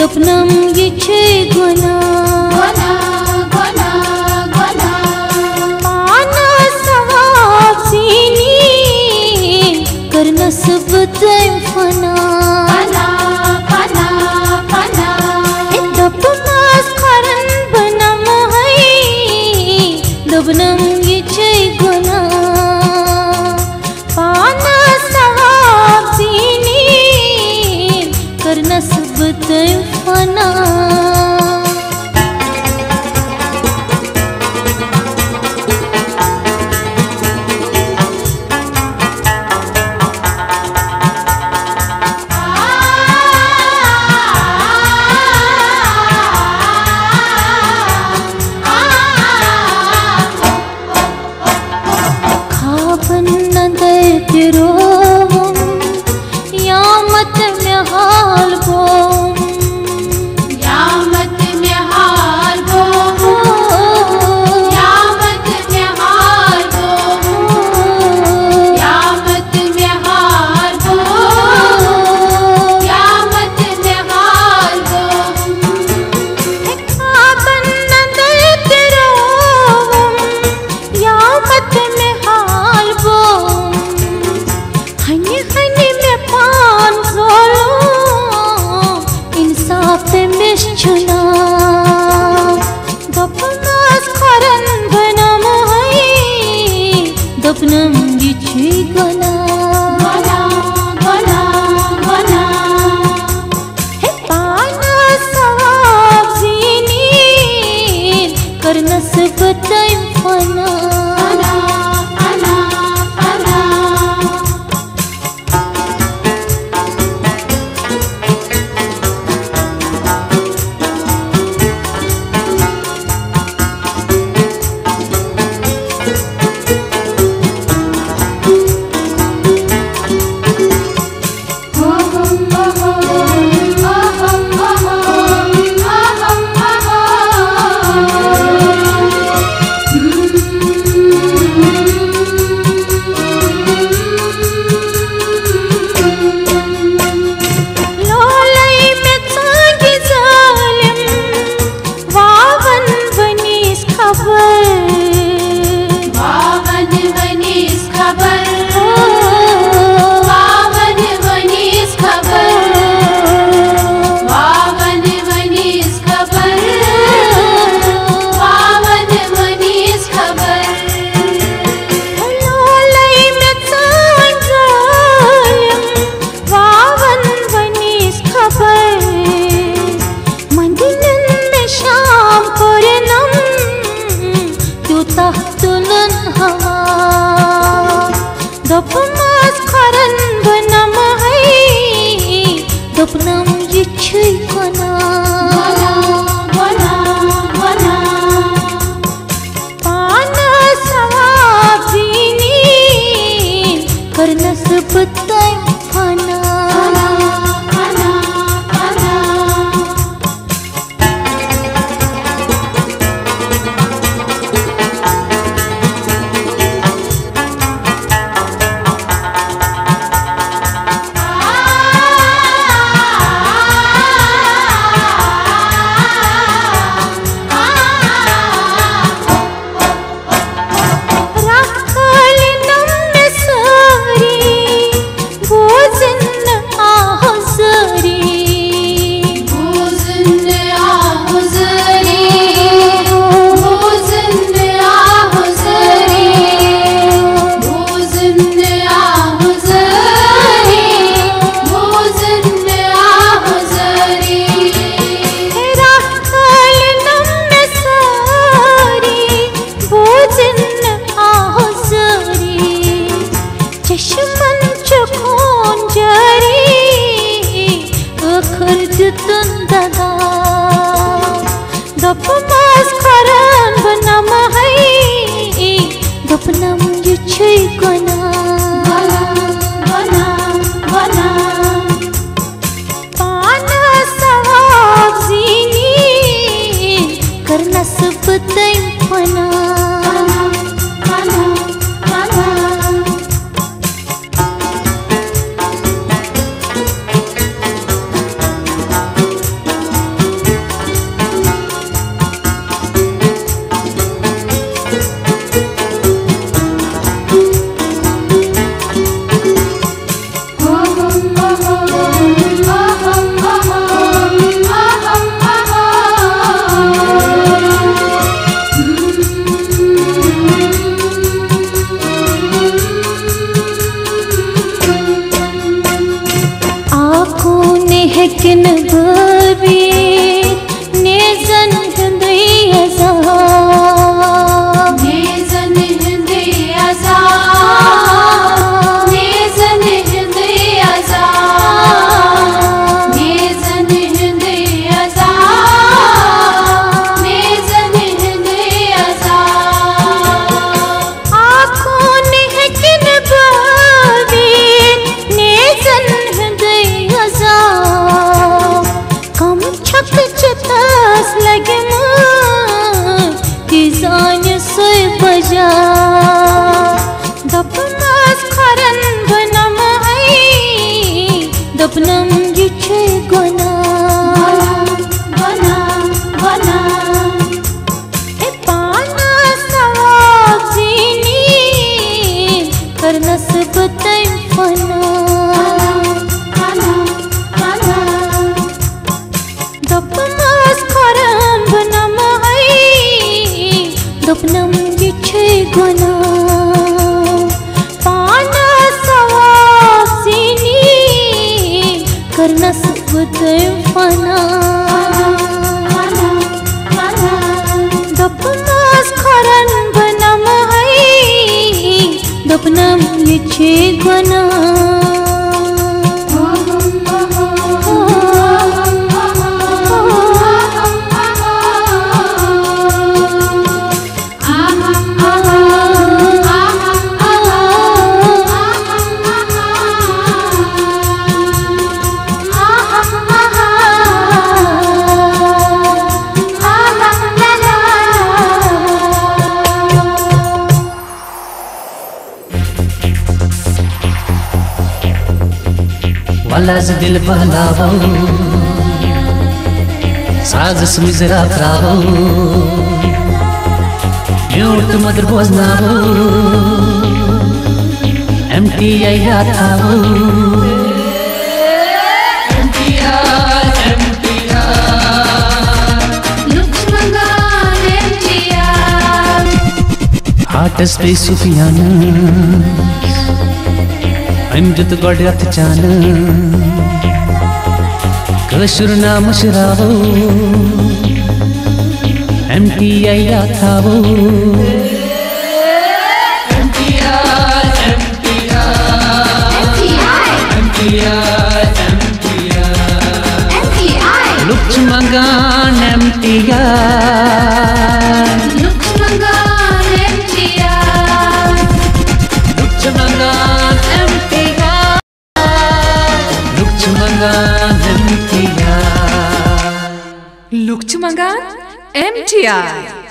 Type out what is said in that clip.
दपनम ये छे गुना गुना गुना गुना पाना सवाब सीनी करना सब तय फना फना फना फना दपमास खरन बनम है दबनम ये छे गुना पाना सवाब सीनी करना सब तय फना खाबन नदर तेरो यामत में हाल बोम यामत में हाल गो यामत में हाल गो यामत में हाल गो यामत में हाल गो खाबन नदर तेरो यामत में हाल बोम हनी हनी में पान जोलो इंसाफ मिश्चुना दपनास खरन बनम है दपनम गिची गना गुना गुना गुना हे पाना सवाब जीनी करना सब तय फना फना फना फना लोलई में तांगी जालिम वावन बनीस खबर वावन वनीस खबर वावन वनीस खबर वावन वनीस खबर वावन वनीस खबर लोलई में तांगी जालिम वावन बनीस खबर मंदिलन में शाम करनम तू तख्तुलन हवा दपमास खरन बनम है दपनम ये छे कोना गुना गुना पाना सवाब जीनी करना सब तय फना फना फना राखल नम में सारी भोजन आहुज़री भोजन आहुज़री भोजन आहुज़री भोजन आहुज़री भोजन आहुज़री राखल नम में सारी भोजन आहुज़री चश्मन चखोन जरी अखर जुतन दगा दपमास खरन बनम है दपनम ये छे गुना गुना गुना पाना सवाब जीनी करना सब तय फना फना फना फना किन बबी नेजन हिंदी अजा नेजन हिंदी अजा नेजन हिंदी अजा नेजन हिंदी अजा नेजन हिंदी अजा आँखों ने किन बबी नेजन हिंदी अजा कम छक चितास लगे किसान से बजा दपनास खरन बनम आई दपनम जिछे गुना बना बना ए पाना सवाब जीनी करना सब तय फना बना बना दपनास खरन बनम आई दपनम जिछे गुना पाना सवाब जीनी करना सब तय फना दपनास खरन बनम आई दपनम लिछे गुना वालाज दिल बहलावो साजस मिजरा त्रावो म्यूट मदर बोजनावो MTI याथावो हाटस पे सुफियाना अमजद गड़त चान कशुर नाम शरावो MTI याथावो लुक्च मंगान MTI Lukchumangan MTI